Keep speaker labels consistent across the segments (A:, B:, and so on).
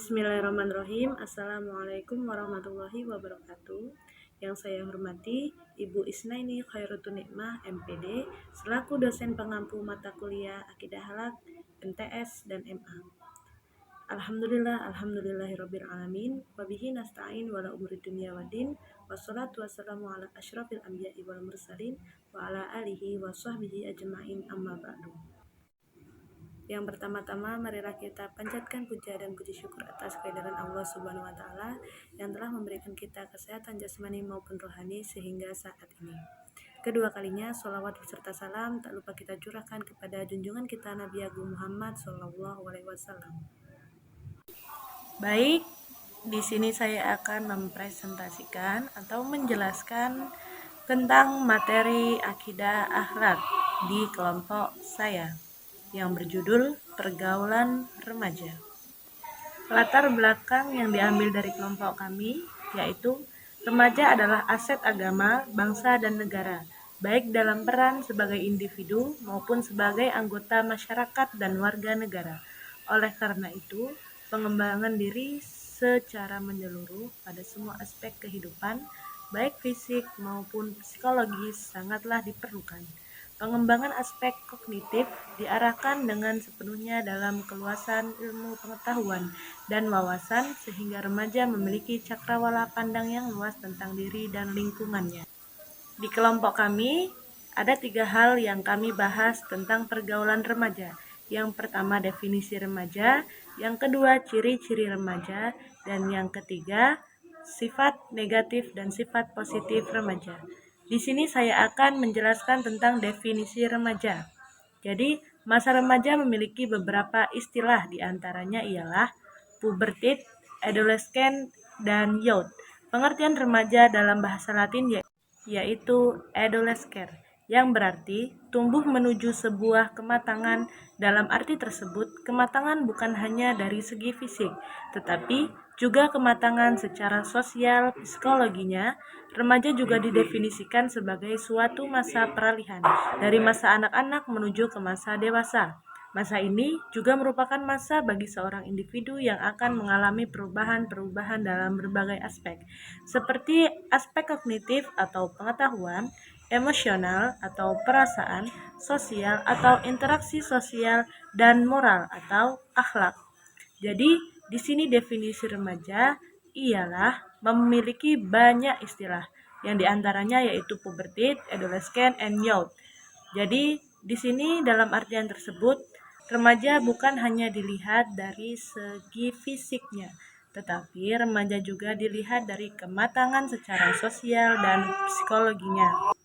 A: Bismillahirrahmanirrahim. Assalamualaikum warahmatullahi wabarakatuh. Yang saya hormati Ibu Isnaini Khairutun Nikmah MPD selaku dosen pengampu mata kuliah Akidah Halak, MTS dan MA. Alhamdulillahirabbil alamin wa bihi nasta'in wala umuri dunya waddin wassalatu wassalamu ala asyrafil anbiya'i wal mursalin wa ala alihi wa sahbihi ajma'in amma ba'du. Yang pertama-tama, marilah kita panjatkan puja dan puji syukur atas kehadiran Allah Subhanahu wa taala yang telah memberikan kita kesehatan jasmani maupun rohani sehingga saat ini. Kedua kalinya, sholawat beserta salam tak lupa kita curahkan kepada junjungan kita Nabi Agung Muhammad SAW. Baik, di sini saya akan mempresentasikan atau menjelaskan tentang materi akidah akhlak di kelompok saya yang berjudul Pergaulan Remaja. Latar belakang yang diambil dari kelompok kami yaitu remaja adalah aset agama, bangsa, dan negara, baik dalam peran sebagai individu maupun sebagai anggota masyarakat dan warga negara. Oleh karena itu, pengembangan diri secara menyeluruh pada semua aspek kehidupan, baik fisik maupun psikologis, sangatlah diperlukan. Pengembangan aspek kognitif diarahkan dengan sepenuhnya dalam keluasan ilmu pengetahuan dan wawasan sehingga remaja memiliki cakrawala pandang yang luas tentang diri dan lingkungannya. Di kelompok kami, ada 3 hal yang kami bahas tentang pergaulan remaja. Yang pertama, definisi remaja, yang kedua, ciri-ciri remaja, dan yang ketiga, sifat negatif dan sifat positif remaja. Di sini saya akan menjelaskan tentang definisi remaja. Jadi, masa remaja memiliki beberapa istilah, diantaranya ialah pubertit, adolescent, dan youth. Pengertian remaja dalam bahasa Latin yaitu adolescere, yang berarti tumbuh menuju sebuah kematangan. Dalam arti tersebut, kematangan bukan hanya dari segi fisik, tetapi juga kematangan secara sosial, psikologinya. Remaja juga didefinisikan sebagai suatu masa peralihan dari masa anak-anak menuju ke masa dewasa. Masa ini juga merupakan masa bagi seorang individu yang akan mengalami perubahan-perubahan dalam berbagai aspek, seperti aspek kognitif atau pengetahuan, emosional atau perasaan, sosial atau interaksi sosial, dan moral atau akhlak. Jadi, di sini definisi remaja ialah memiliki banyak istilah, yang diantaranya yaitu pubertit, adolescent, and youth. Jadi, di sini dalam artian tersebut, remaja bukan hanya dilihat dari segi fisiknya, tetapi remaja juga dilihat dari kematangan secara sosial dan psikologinya.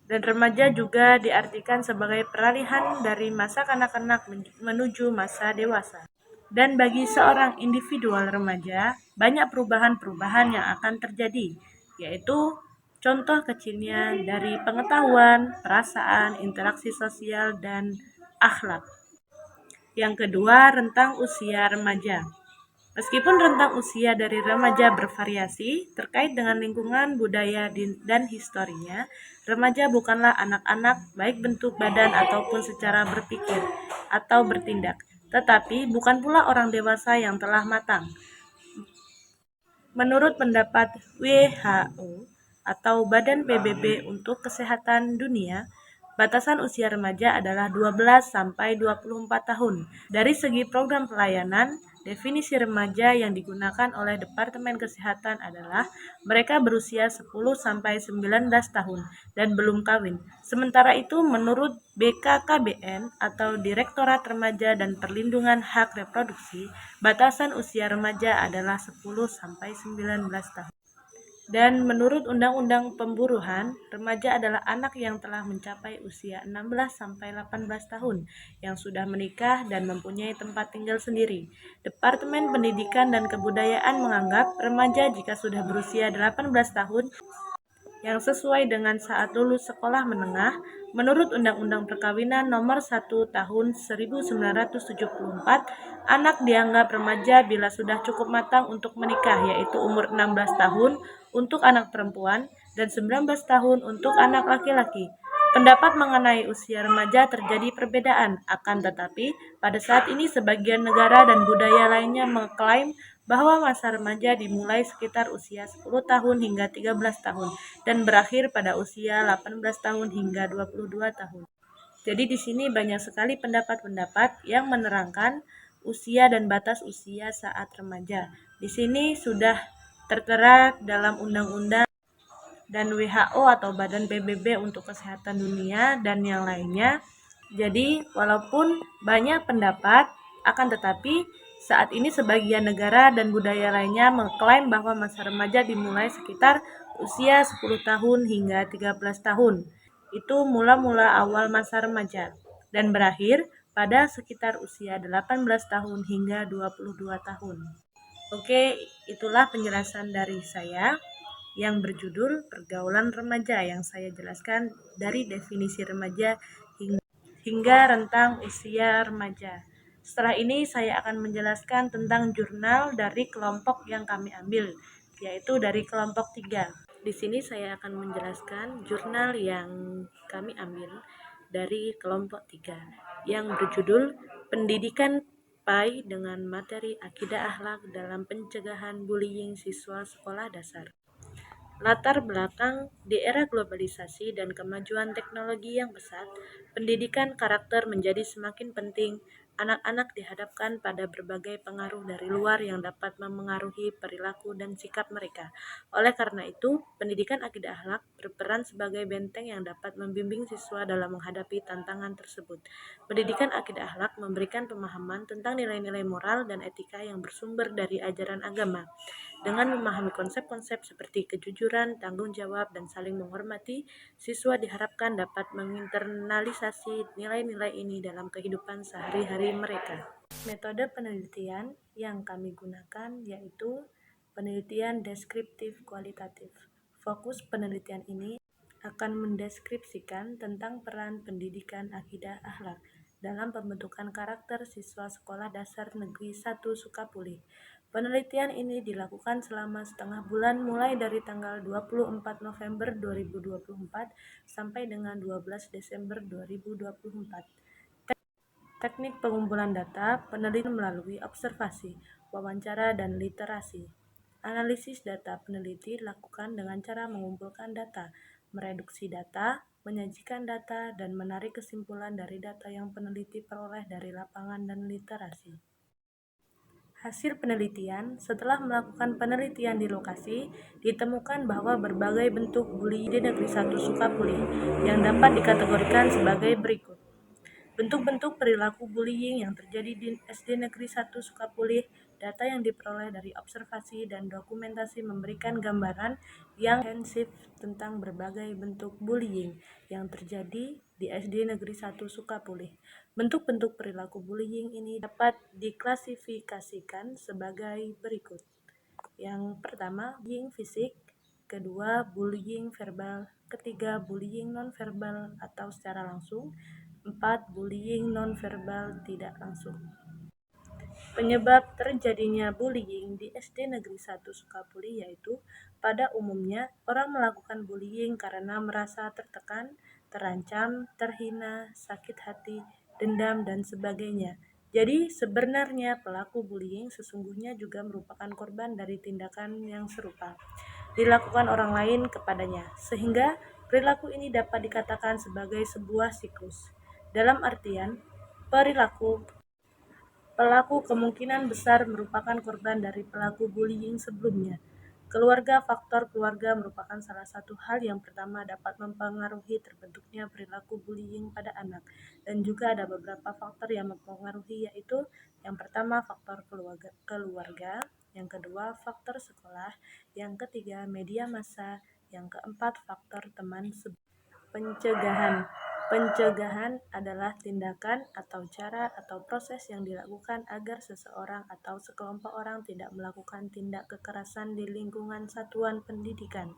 A: Dan remaja juga diartikan sebagai peralihan dari masa kanak-kanak menuju masa dewasa. Dan bagi seorang individual remaja, banyak perubahan-perubahan yang akan terjadi, yaitu contoh kecilnya dari pengetahuan, perasaan, interaksi sosial, dan akhlak. Yang kedua, rentang usia remaja. Meskipun rentang usia dari remaja bervariasi terkait dengan lingkungan, budaya, dan historinya, remaja bukanlah anak-anak baik bentuk badan ataupun secara berpikir atau bertindak, tetapi bukan pula orang dewasa yang telah matang. Menurut pendapat WHO atau Badan PBB untuk Kesehatan Dunia, batasan usia remaja adalah 12 sampai 24 tahun. Dari segi program pelayanan, definisi remaja yang digunakan oleh Departemen Kesehatan adalah mereka berusia 10 sampai 19 tahun dan belum kawin. Sementara itu, menurut BKKBN atau Direktorat Remaja dan Perlindungan Hak Reproduksi, batasan usia remaja adalah 10 sampai 19 tahun. Dan menurut Undang-Undang Pemburuhan, remaja adalah anak yang telah mencapai usia 16 sampai 18 tahun, yang sudah menikah dan mempunyai tempat tinggal sendiri. Departemen Pendidikan dan Kebudayaan menganggap remaja jika sudah berusia 18 tahun yang sesuai dengan saat lulus sekolah menengah. Menurut Undang-Undang Perkawinan Nomor 1 Tahun 1974, anak dianggap remaja bila sudah cukup matang untuk menikah, yaitu umur 16 tahun untuk anak perempuan dan 19 tahun untuk anak laki-laki. Pendapat mengenai usia remaja terjadi perbedaan, akan tetapi pada saat ini sebagian negara dan budaya lainnya mengklaim bahwa masa remaja dimulai sekitar usia 10 tahun hingga 13 tahun dan berakhir pada usia 18 tahun hingga 22 tahun. Jadi di sini banyak sekali pendapat-pendapat yang menerangkan usia dan batas usia saat remaja. Di sini sudah tertera dalam undang-undang dan WHO atau Badan PBB untuk Kesehatan Dunia dan yang lainnya. Jadi, walaupun banyak pendapat, akan tetapi saat ini sebagian negara dan budaya lainnya mengklaim bahwa masa remaja dimulai sekitar usia 10 tahun hingga 13 tahun. Itu mula-mula awal masa remaja dan berakhir pada sekitar usia 18 tahun hingga 22 tahun. Oke, itulah penjelasan dari saya yang berjudul Pergaulan Remaja yang saya jelaskan dari definisi remaja hingga rentang usia remaja. Setelah ini saya akan menjelaskan tentang jurnal dari kelompok yang kami ambil, yaitu dari kelompok 3. Di sini saya akan menjelaskan jurnal yang kami ambil dari kelompok 3 yang berjudul Pendidikan PAI dengan materi akidah akhlak dalam pencegahan bullying siswa sekolah dasar. Latar belakang di era globalisasi dan kemajuan teknologi yang pesat, pendidikan karakter menjadi semakin penting. Anak-anak dihadapkan pada berbagai pengaruh dari luar yang dapat memengaruhi perilaku dan sikap mereka. Oleh karena itu, pendidikan akidah akhlak berperan sebagai benteng yang dapat membimbing siswa dalam menghadapi tantangan tersebut. Pendidikan akidah akhlak memberikan pemahaman tentang nilai-nilai moral dan etika yang bersumber dari ajaran agama. Dengan memahami konsep-konsep seperti kejujuran, tanggung jawab, dan saling menghormati, siswa diharapkan dapat menginternalisasi nilai-nilai ini dalam kehidupan sehari-hari mereka. Metode penelitian yang kami gunakan yaitu penelitian deskriptif kualitatif. Fokus penelitian ini akan mendeskripsikan tentang peran pendidikan akidah akhlak dalam pembentukan karakter siswa sekolah dasar negeri 1 Sukabumi. Penelitian ini dilakukan selama setengah bulan mulai dari tanggal 24 November 2024 sampai dengan 12 Desember 2024. Teknik pengumpulan data, penelitian melalui observasi, wawancara, dan literasi. Analisis data peneliti dilakukan dengan cara mengumpulkan data, mereduksi data, menyajikan data, dan menarik kesimpulan dari data yang peneliti peroleh dari lapangan dan literasi. Hasil penelitian, setelah melakukan penelitian di lokasi, ditemukan bahwa berbagai bentuk bullying di Negeri 1 Sukabumi yang dapat dikategorikan sebagai berikut. Bentuk-bentuk perilaku bullying yang terjadi di SD Negeri 1 Sukabumi, data yang diperoleh dari observasi dan dokumentasi memberikan gambaran yang komprehensif tentang berbagai bentuk bullying yang terjadi di SD Negeri 1 Sukabumi. Bentuk-bentuk perilaku bullying ini dapat diklasifikasikan sebagai berikut. Yang pertama, bullying fisik, kedua, bullying verbal, ketiga, bullying non-verbal atau secara langsung, 4. Bullying non-verbal tidak langsung. Penyebab terjadinya bullying di SD Negeri 1 Sukabumi yaitu pada umumnya orang melakukan bullying karena merasa tertekan, terancam, terhina, sakit hati, dendam, dan sebagainya. Jadi sebenarnya pelaku bullying sesungguhnya juga merupakan korban dari tindakan yang serupa dilakukan orang lain kepadanya, sehingga perilaku ini dapat dikatakan sebagai sebuah siklus. Dalam artian, pelaku kemungkinan besar merupakan korban dari pelaku bullying sebelumnya. Faktor keluarga merupakan salah satu hal yang pertama dapat mempengaruhi terbentuknya perilaku bullying pada anak. Dan juga ada beberapa faktor yang mempengaruhi yaitu yang pertama faktor keluarga, yang kedua faktor sekolah, yang ketiga media massa, yang keempat faktor teman. Pencegahan. Pencegahan adalah tindakan atau cara atau proses yang dilakukan agar seseorang atau sekelompok orang tidak melakukan tindak kekerasan di lingkungan satuan pendidikan.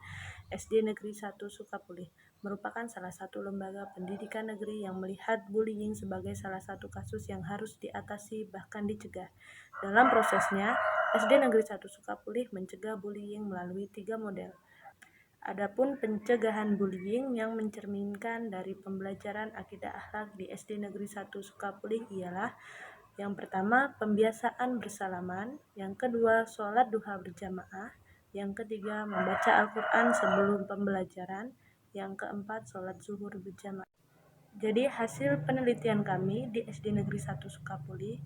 A: SD Negeri 1 Sukabumi merupakan salah satu lembaga pendidikan negeri yang melihat bullying sebagai salah satu kasus yang harus diatasi bahkan dicegah. Dalam prosesnya, SD Negeri 1 Sukabumi mencegah bullying melalui 3 model. Adapun pencegahan bullying yang mencerminkan dari pembelajaran akidah akhlak di SD Negeri 1 Sukabumi ialah Yang pertama, pembiasaan bersalaman. Yang kedua, sholat duha berjamaah. Yang ketiga, membaca Al-Quran sebelum pembelajaran. Yang keempat, sholat zuhur berjamaah. Jadi hasil penelitian kami di SD Negeri 1 Sukabumi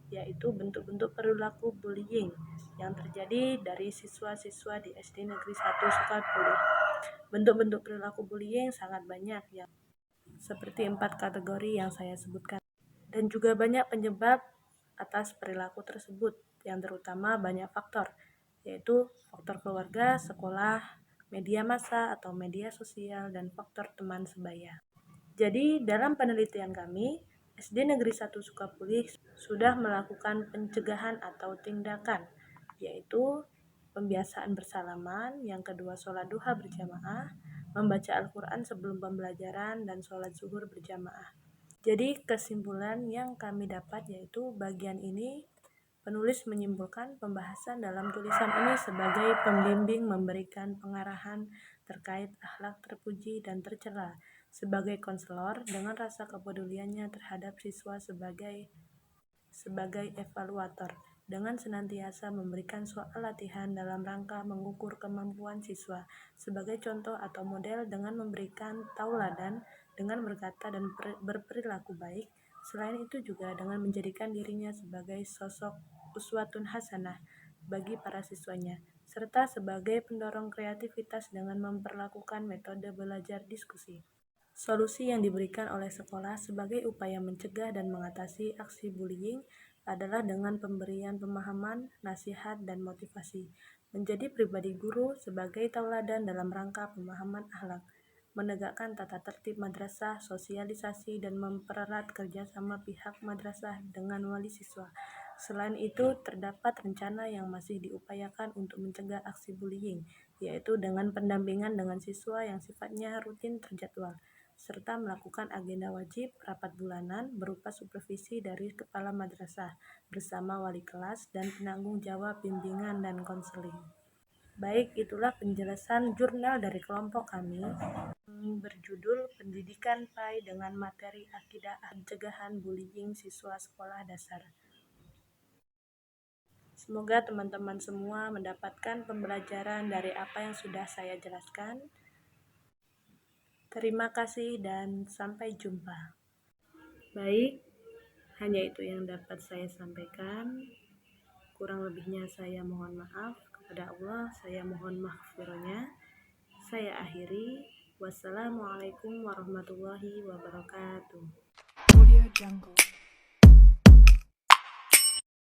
A: yaitu bentuk-bentuk perilaku bullying yang terjadi dari siswa-siswa di SD Negeri 1 Sukabumi. Bentuk-bentuk perilaku bullying sangat banyak ya, seperti 4 kategori yang saya sebutkan. Dan juga banyak penyebab atas perilaku tersebut, yang terutama banyak faktor, yaitu faktor keluarga, sekolah, media massa atau media sosial, dan faktor teman sebaya. Jadi dalam penelitian kami, SD Negeri 1 Sukabumi sudah melakukan pencegahan atau tindakan, yaitu pembiasaan bersalaman, yang kedua sholat duha berjamaah, membaca Al-Quran sebelum pembelajaran, dan sholat zuhur berjamaah. Jadi kesimpulan yang kami dapat yaitu bagian ini penulis menyimpulkan pembahasan dalam tulisan ini sebagai pembimbing memberikan pengarahan terkait akhlak terpuji dan tercela, sebagai konselor dengan rasa kepeduliannya terhadap siswa sebagai evaluator, dengan senantiasa memberikan soal latihan dalam rangka mengukur kemampuan siswa sebagai contoh atau model dengan memberikan tauladan dengan berkata dan berperilaku baik. Selain itu juga dengan menjadikan dirinya sebagai sosok uswatun hasanah bagi para siswanya, serta sebagai pendorong kreativitas dengan memperlakukan metode belajar diskusi. Solusi yang diberikan oleh sekolah sebagai upaya mencegah dan mengatasi aksi bullying adalah dengan pemberian pemahaman, nasihat, dan motivasi, menjadi pribadi guru sebagai tauladan dalam rangka pemahaman akhlak, menegakkan tata tertib madrasah, sosialisasi, dan mempererat kerjasama pihak madrasah dengan wali siswa. Selain itu, terdapat rencana yang masih diupayakan untuk mencegah aksi bullying, yaitu dengan pendampingan dengan siswa yang sifatnya rutin terjadwal, serta melakukan agenda wajib rapat bulanan berupa supervisi dari kepala madrasah bersama wali kelas dan penanggung jawab bimbingan dan konseling. Baik, itulah penjelasan jurnal dari kelompok kami berjudul Pendidikan PAI dengan materi akidah pencegahan bullying siswa sekolah dasar. Semoga teman-teman semua mendapatkan pembelajaran dari apa yang sudah saya jelaskan. Terima kasih dan sampai jumpa. Baik, hanya itu yang dapat saya sampaikan. Kurang lebihnya saya mohon maaf. Kepada Allah saya mohon maghfirahnya. Saya akhiri. Wassalamualaikum warahmatullahi wabarakatuh.
B: Audio Jungle.